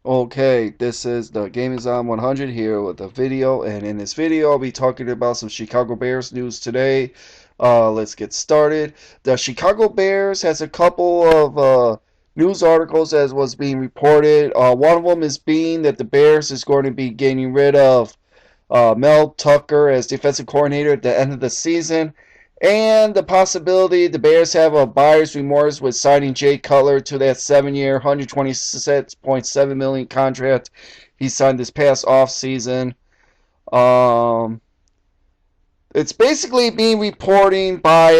Okay, this is the Game is on 100 here with a video, and in this video I'll be talking about some Chicago Bears news today. Let's get started. The Chicago Bears has a couple of news articles as was being reported. One of them is being that the Bears is going to be getting rid of Mel Tucker as defensive coordinator at the end of the season, and the possibility the Bears have a buyer's remorse with signing Jay Cutler to that 7-year, $126.7 million contract he signed this past offseason. Um, it's basically being reporting by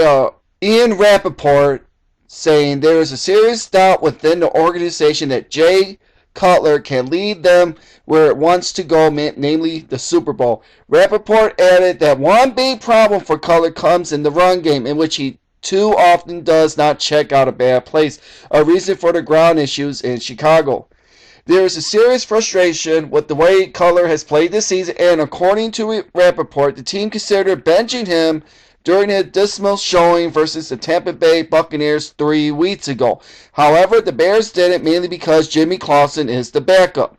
Ian Rappaport saying there is a serious doubt within the organization that Jay Cutler can lead them where it wants to go, namely the Super Bowl. Rappaport added that one big problem for Cutler comes in the run game, in which he too often does not check out a bad place, a reason for the ground issues in Chicago. There is a serious frustration with the way Cutler has played this season, and according to Rappaport, the team considered benching him during a dismal showing versus the Tampa Bay Buccaneers 3 weeks ago. However, the Bears did it mainly because Jimmy Clausen is the backup.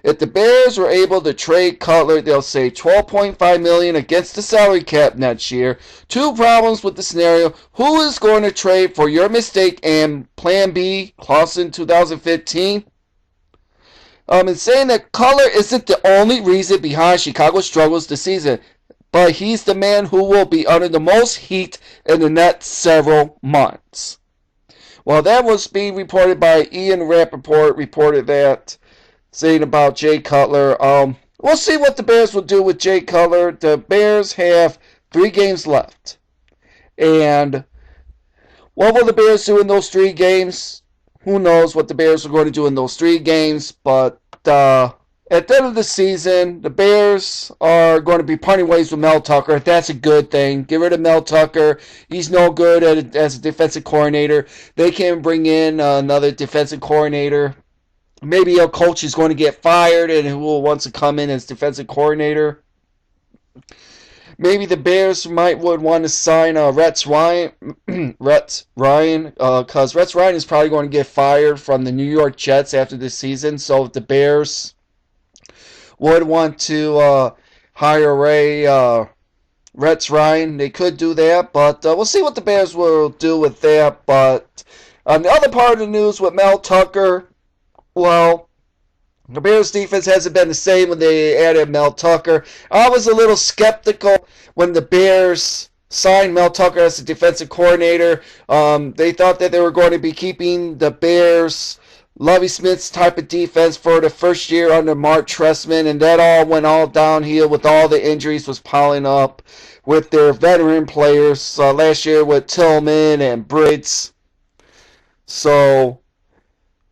If the Bears were able to trade Cutler, they'll save $12.5 million against the salary cap next year. Two problems with the scenario: who is going to trade for your mistake, and Plan B, Clausen 2015? And saying that Cutler isn't the only reason behind Chicago's struggles this season, but he's the man who will be under the most heat in the next several months. Well, that was being reported by Ian Rappaport, reported that, saying about Jay Cutler. We'll see what the Bears will do with Jay Cutler. The Bears have 3 games left. And what will the Bears do in those 3 games? Who knows what the Bears are going to do in those 3 games, but at the end of the season, the Bears are going to be parting ways with Mel Tucker. That's a good thing. Get rid of Mel Tucker. He's no good as a defensive coordinator. They can bring in another defensive coordinator. Maybe a coach is going to get fired and who will want to come in as defensive coordinator. Maybe the Bears would want to sign Rex Ryan, because Rex Ryan is probably going to get fired from the New York Jets after this season. So if the Bears would want to hire Rex Ryan, they could do that. But we'll see what the Bears will do with that. But on the other part of the news with Mel Tucker, well, the Bears defense hasn't been the same when they added Mel Tucker. I was a little skeptical when the Bears signed Mel Tucker as the defensive coordinator. They thought that they were going to be keeping the Bears Lovie Smith's type of defense for the first year under Mark Trestman, and that all went all downhill with all the injuries was piling up with their veteran players last year with Tillman and Briggs. So,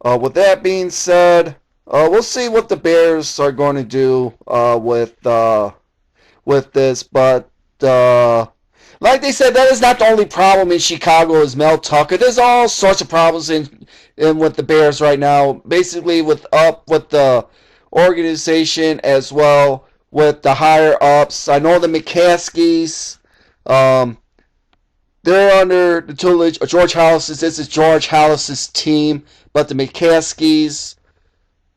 with that being said, we'll see what the Bears are going to do with this, but like they said, that is not the only problem in Chicago is Mel Tucker. There's all sorts of problems in with the Bears right now. Basically, with the organization as well with the higher ups. I know the McCaskies. They're under the tutelage of George Halas's. This is George Halas's team, but the McCaskies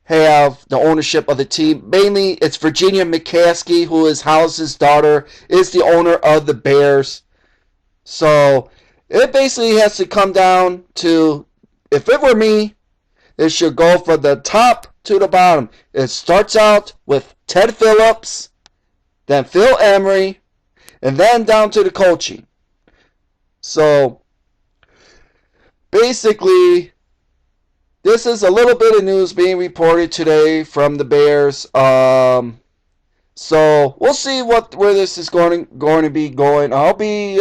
have the ownership of the team. Mainly, it's Virginia McCaskey, who is Halas's daughter, is the owner of the Bears. So it basically has to come down to, if it were me, it should go from the top to the bottom. It starts out with Ted Phillips, then Phil Emery, and then down to the coaching. So basically, this is a little bit of news being reported today from the Bears. So we'll see where this is going to be going. I'll be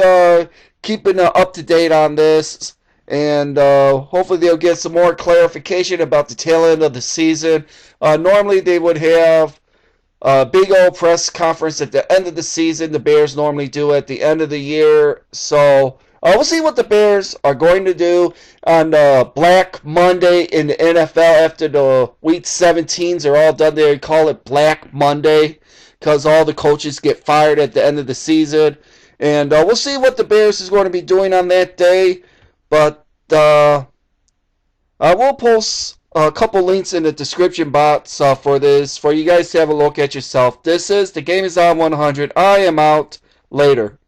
keeping up to date on this, and hopefully they'll get some more clarification about the tail end of the season. Normally they would have a big old press conference at the end of the season. The Bears normally do at the end of the year. So we'll see what the Bears are going to do on Black Monday in the NFL after the Week 17s are all done. They call it Black Monday because all the coaches get fired at the end of the season. And we'll see what the Bears is going to be doing on that day. But I will post a couple links in the description box for this, for you guys to have a look at yourself. This is The Game Is On 100. I am out. Later.